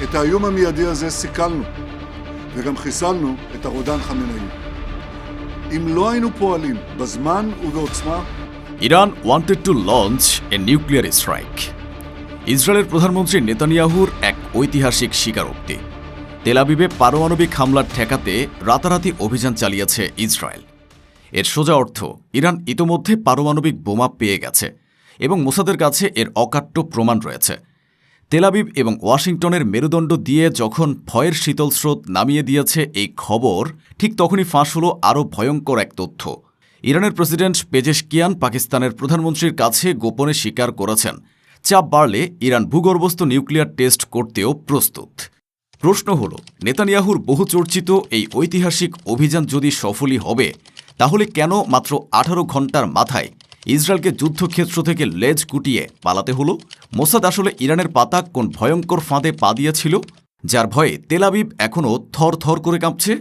את האיום המיידי הזה סיכלנו, וגם חיסלנו את הרודן חמינאי. אם לא היינו פועלים בזמן ובעוצמה, Iran wanted to launch a nuclear strike. ইসরায়েলের প্রধানমন্ত্রী নেতানিয়াহুর এক ঐতিহাসিক স্বীকারোক্তি। তেল আবিবে পারমাণবিক হামলা ঠেকাতে রাতারাতি অভিযান চালিয়েছে ইসরায়েল। এর সোজা অর্থ ইরান ইতোমধ্যে পারমাণবিক বোমা পেয়ে গেছে এবং মোসাদের কাছে এর অকাট্য প্রমাণ রয়েছে। তেল আবিব এবং ওয়াশিংটনের মেরুদণ্ড দিয়ে যখন ভয়ের শীতল স্রোত নামিয়ে দিয়েছে এই খবর, ঠিক তখনই ফাঁস হলো আরও ভয়ঙ্কর এক তথ্য। ইরানের প্রেসিডেন্ট পেজেশকিয়ান পাকিস্তানের প্রধানমন্ত্রীর কাছে গোপনে স্বীকার করেছেন চাপ বাড়লে ইরান ভূগর্ভস্থ নিউক্লিয়ার টেস্ট করতেও প্রস্তুত। প্রশ্ন হল, নেতানিয়াহুর বহুচর্চিত এই ঐতিহাসিক অভিযান যদি সফলই হবে, তাহলে কেন মাত্র 18 ঘণ্টার মাথায় ইসরায়েলকে যুদ্ধক্ষেত্র থেকে লেজ গুটিয়ে পালাতে হলো? মোসাদ আসলে ইরানের পাতা কোন ভয়ঙ্কর ফাঁদে পা দিয়েছিল, যার ভয়ে তেল আবিব এখনও থর থর করে কাঁপছে?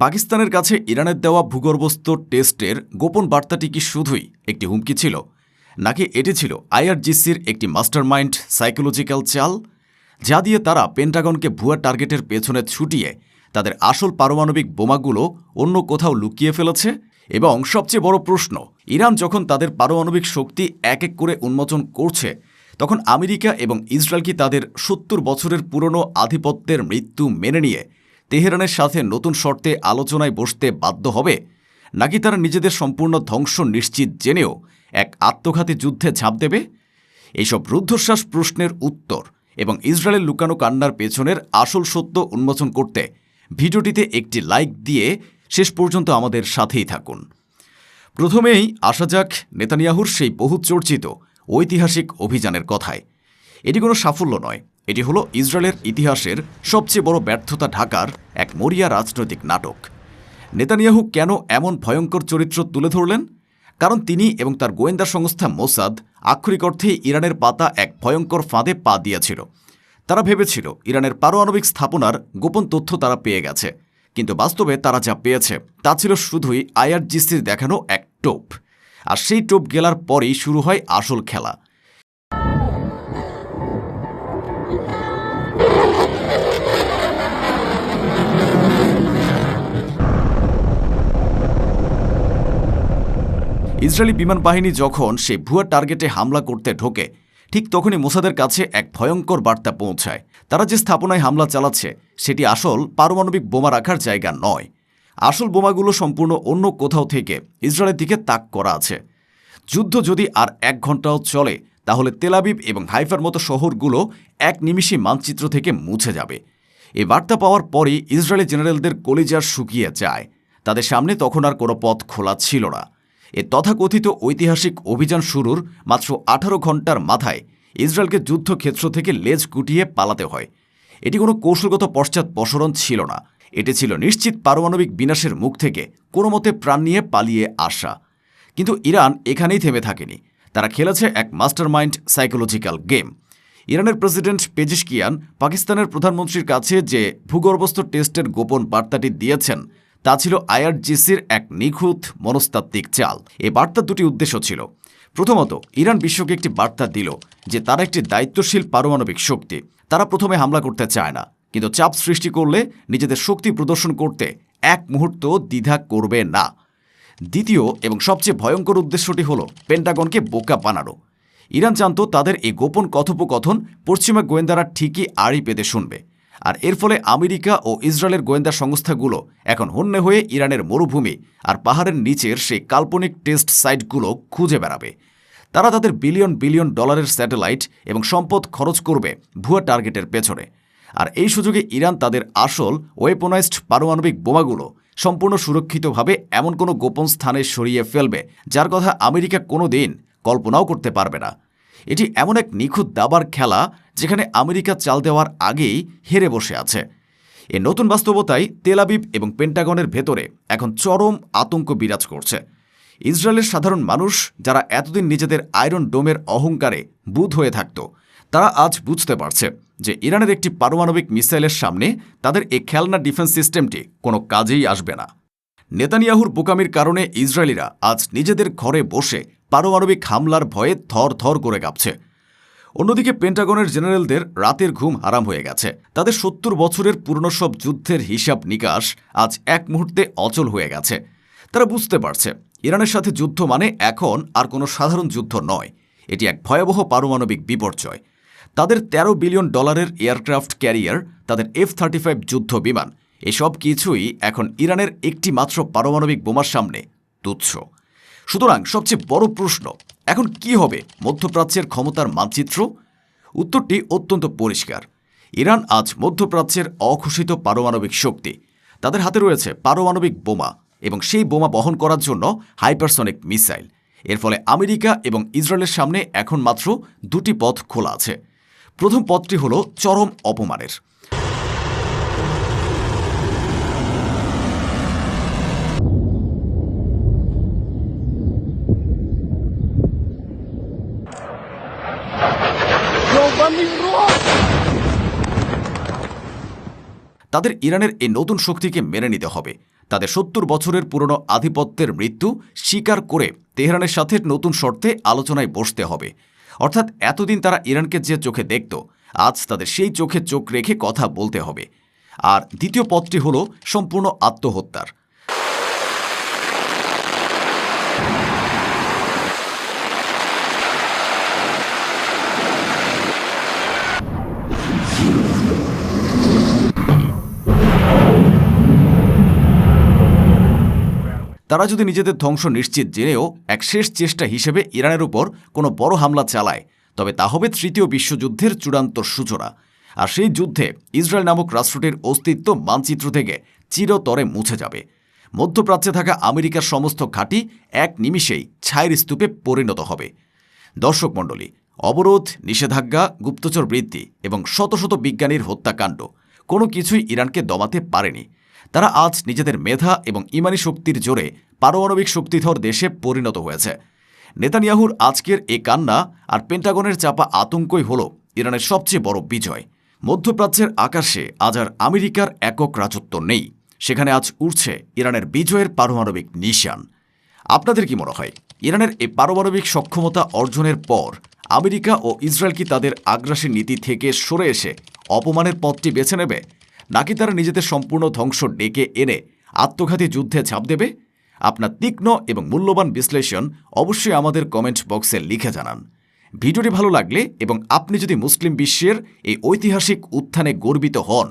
পাকিস্তানের কাছে ইরানের দেওয়া ভূগর্ভস্থ টেস্টের গোপন বার্তাটি কি শুধুই একটি হুমকি ছিল, নাকি এটি ছিল আইআরজিসির একটি মাস্টারমাইন্ড সাইকোলজিক্যাল চাল, যা দিয়ে তারা পেন্টাগনকে ভুয়া টার্গেটের পেছনে ছুটিয়ে তাদের আসল পারমাণবিক বোমাগুলো অন্য কোথাও লুকিয়ে ফেলেছে? এবং সবচেয়ে বড় প্রশ্ন, ইরান যখন তাদের পারমাণবিক শক্তি এক এক করে উন্মোচন করছে, তখন আমেরিকা এবং ইসরায়েল কি তাদের 70 বছরের পুরনো আধিপত্যের মৃত্যু মেনে নিয়ে তেহরানের সাথে নতুন শর্তে আলোচনায় বসতে বাধ্য হবে, নাকি তারা নিজেদের সম্পূর্ণ ধ্বংস নিশ্চিত জেনেও এক আত্মঘাতী যুদ্ধে ঝাঁপ দেবে? এইসব রুদ্ধশ্বাস প্রশ্নের উত্তর এবং ইসরায়েলের লুকানো কান্নার পেছনের আসল সত্য উন্মোচন করতে ভিডিওটিতে একটি লাইক দিয়ে শেষ পর্যন্ত আমাদের সাথেই থাকুন। প্রথমেই আসা যাক নেতানিয়াহুর সেই বহুচর্চিত ঐতিহাসিক অভিযানের কথায়। এটি কোনো সাফল্য নয়, এটি হলো ইসরায়েলের ইতিহাসের সবচেয়ে বড় ব্যর্থতা ঢাকার এক মরিয়া রাজনৈতিক নাটক। নেতানিয়াহু কেন এমন ভয়ঙ্কর চরিত্র তুলে ধরলেন? কারণ তিনি এবং তার গোয়েন্দা সংস্থা মোসাদ আক্ষরিক অর্থেই ইরানের পাতা এক ভয়ঙ্কর ফাঁদে পা দিয়েছিল। তারা ভেবেছিল ইরানের পারমাণবিক স্থাপনার গোপন তথ্য তারা পেয়ে গেছে, কিন্তু বাস্তবে তারা যা পেয়েছে তা ছিল শুধুই আইআরজিসির দেখানো এক টোপ। আর সেই টোপ গেলার পরেই শুরু হয় আসল খেলা। ইসরায়েলি বিমান বাহিনী যখন সেই ভুয়া টার্গেটে হামলা করতে ঢোকে, ঠিক তখনই মোসাদের কাছে এক ভয়ঙ্কর বার্তা পৌঁছায়। তারা যে স্থাপনায় হামলা চালাচ্ছে সেটি আসল পারমাণবিক বোমা রাখার জায়গা নয়। আসল বোমাগুলো সম্পূর্ণ অন্য কোথাও থেকে ইসরায়েলের দিকে তাক করা আছে। যুদ্ধ যদি আর 1 ঘণ্টাও চলে, তাহলে তেল আবিব এবং হাইফার মতো শহরগুলো এক নিমিষে মানচিত্র থেকে মুছে যাবে। এই বার্তা পাওয়ার পরই ইসরায়েলি জেনারেলদের কলিজা শুকিয়ে যায়। তাদের সামনে তখন আর কোনো পথ খোলা ছিল না। এ তথাকথিত ঐতিহাসিক অভিযান শুরুর মাত্র 18 ঘণ্টার মাথায় ইসরায়েলকে যুদ্ধক্ষেত্র থেকে লেজ গুটিয়ে পালাতে হয়। এটি কোনো কৌশলগত পশ্চাৎপসরণ ছিল না, এটি ছিল নিশ্চিত পারমাণবিক বিনাশের মুখ থেকে কোনো মতে প্রাণ নিয়ে পালিয়ে আসা। কিন্তু ইরান এখানেই থেমে থাকেনি, তারা খেলেছে এক মাস্টারমাইন্ড সাইকোলজিক্যাল গেম। ইরানের প্রেসিডেন্ট পেজেশকিয়ান পাকিস্তানের প্রধানমন্ত্রীর কাছে যে ভূগর্ভস্থ টেস্টের গোপন বার্তাটি দিয়েছেন, তা ছিল আইআরজিসির এক নিখুঁত মনস্তাত্ত্বিক চাল। এ বার্তার দুটি উদ্দেশ্য ছিল। প্রথমত, ইরান বিশ্বকে একটি বার্তা দিল যে তারা একটি দায়িত্বশীল পারমাণবিক শক্তি। তারা প্রথমে হামলা করতে চায় না, কিন্তু চাপ সৃষ্টি করলে নিজেদের শক্তি প্রদর্শন করতে এক মুহূর্ত দ্বিধা করবে না। দ্বিতীয় এবং সবচেয়ে ভয়ঙ্কর উদ্দেশ্যটি হল পেন্টাগনকে বোকা বানানো। ইরান জানত তাদের এই গোপন কথোপকথন পশ্চিমা গোয়েন্দারা ঠিকই আড়ি পেতে শুনবে, আর এর ফলে আমেরিকা ও ইসরায়েলের গোয়েন্দা সংস্থাগুলো এখন হন্যে হয়ে ইরানের মরুভূমি আর পাহাড়ের নিচের সেই কাল্পনিক টেস্ট সাইটগুলো খুঁজে বেড়াবে। তারা তাদের বিলিয়ন বিলিয়ন ডলারের স্যাটেলাইট এবং সম্পদ খরচ করবে ভুয়া টার্গেটের পেছনে। আর এই সুযোগে ইরান তাদের আসল ওয়েপনাইজড পারমাণবিক বোমাগুলো সম্পূর্ণ সুরক্ষিতভাবে এমন কোনো গোপন স্থানে সরিয়ে ফেলবে, যার কথা আমেরিকা কোনো দিন কল্পনাও করতে পারবে না। এটি এমন এক নিখুঁত দাবার খেলা যেখানে আমেরিকা চাল দেওয়ার আগেই হেরে বসে আছে। এ নতুন বাস্তবতায় তেল আবিব এবং পেন্টাগনের ভেতরে এখন চরম আতঙ্ক বিরাজ করছে। ইসরায়েলের সাধারণ মানুষ, যারা এতদিন নিজেদের আয়রন ডোমের অহংকারে বুঁদ হয়ে থাকত, তারা আজ বুঝতে পারছে যে ইরানের একটি পারমাণবিক মিসাইলের সামনে তাদের এই খেলনা ডিফেন্স সিস্টেমটি কোনো কাজেই আসবে না। নেতানিয়াহুর বোকামির কারণে ইসরায়েলিরা আজ নিজেদের ঘরে বসে পারমাণবিক হামলার ভয়ে থর থর করে কাঁপছে। অন্যদিকে পেন্টাগনের জেনারেলদের রাতের ঘুম হারাম হয়ে গেছে। তাদের ৭০ বছরের পুরনো সব যুদ্ধের হিসাব নিকাশ আজ এক মুহূর্তে অচল হয়ে গেছে। তারা বুঝতে পারছে ইরানের সাথে যুদ্ধ মানে এখন আর কোনো সাধারণ যুদ্ধ নয়, এটি এক ভয়াবহ পারমাণবিক বিপর্যয়। তাদের $13 বিলিয়ন এয়ারক্রাফট ক্যারিয়ার, তাদের F-35 যুদ্ধ বিমান, এসব কিছুই এখন ইরানের একটি মাত্র পারমাণবিক বোমার সামনে তুচ্ছ। সুতরাং সবচেয়ে বড় প্রশ্ন, এখন কি হবে মধ্যপ্রাচ্যের ক্ষমতার মানচিত্র? উত্তরটি অত্যন্ত পরিষ্কার। ইরান আজ মধ্যপ্রাচ্যের অঘোষিত পারমাণবিক শক্তি। তাদের হাতে রয়েছে পারমাণবিক বোমা এবং সেই বোমা বহন করার জন্য হাইপারসনিক মিসাইল। এর ফলে আমেরিকা এবং ইসরায়েলের সামনে এখন মাত্র দুটি পথ খোলা আছে। প্রথম পথটি হল চরম অপমানের। তাদের ইরানের এই নতুন শক্তিকে মেনে নিতে হবে। তাদের ৭০ বছরের পুরনো আধিপত্যের মৃত্যু স্বীকার করে তেহরানের সাথে নতুন শর্তে আলোচনায় বসতে হবে। অর্থাৎ এতদিন তারা ইরানকে যে চোখে দেখত, আজ তাদের সেই চোখে চোখ রেখে কথা বলতে হবে। আর দ্বিতীয় পথটি হল সম্পূর্ণ আত্মহত্যার। তারা যদি নিজেদের ধ্বংস নিশ্চিত জেনেও এক শেষ চেষ্টা হিসেবে ইরানের উপর কোনো বড় হামলা চালায়, তবে তা হবে তৃতীয় বিশ্বযুদ্ধের চূড়ান্ত সূচনা। আর সেই যুদ্ধে ইসরায়েল নামক রাষ্ট্রটির অস্তিত্ব মানচিত্র থেকে চিরতরে মুছে যাবে। মধ্যপ্রাচ্যে থাকা আমেরিকার সমস্ত ঘাঁটি এক নিমিষেই ছাইয়ের স্তূপে পরিণত হবে। দর্শক মণ্ডলী, অবরোধ, নিষেধাজ্ঞা, গুপ্তচর বৃত্তি এবং শত শত বিজ্ঞানীর হত্যাকাণ্ড কোনো কিছুই ইরানকে দমাতে পারেনি। তারা আজ নিজেদের মেধা এবং ইমানি শক্তির জোরে পারমাণবিক শক্তিধর দেশে পরিণত হয়েছে। নেতানিয়াহুর আজকের এ কান্না আর পেন্টাগনের চাপা আতঙ্কই হল ইরানের সবচেয়ে বড় বিজয়। মধ্যপ্রাচ্যের আকাশে আজ আর আমেরিকার একক রাজত্ব নেই, সেখানে আজ উড়ছে ইরানের বিজয়ের পারমাণবিক নিশান। আপনাদের কি মনে হয়, ইরানের এই পারমাণবিক সক্ষমতা অর্জনের পর আমেরিকা ও ইসরায়েল কি তাদের আগ্রাসী নীতি থেকে সরে এসে অপমানের পথটি বেছে নেবে, নাকি তারা নিজেদের সম্পূর্ণ ধ্বংস ডেকে এনে আত্মঘাতী যুদ্ধে ঝাঁপ দেবে? আপনার তীক্ষ্ণ এবং মূল্যবান বিশ্লেষণ অবশ্যই আমাদের কমেন্ট বক্সে লিখে জানান। ভিডিওটি ভালো লাগলে এবং আপনি যদি মুসলিম বিশ্বের এই ঐতিহাসিক উত্থানে গর্বিত হন,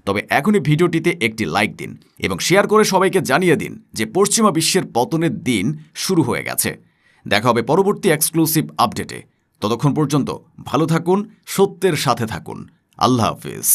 তবে এখনই ভিডিওটিতে একটি লাইক দিন এবং শেয়ার করে সবাইকে জানিয়ে দিন যে পশ্চিমা বিশ্বের পতনের দিন শুরু হয়ে গেছে। দেখা হবে পরবর্তী এক্সক্লুসিভ আপডেটে। ততক্ষণ পর্যন্ত ভালো থাকুন, সত্যের সাথে থাকুন। আল্লাহ হাফেজ।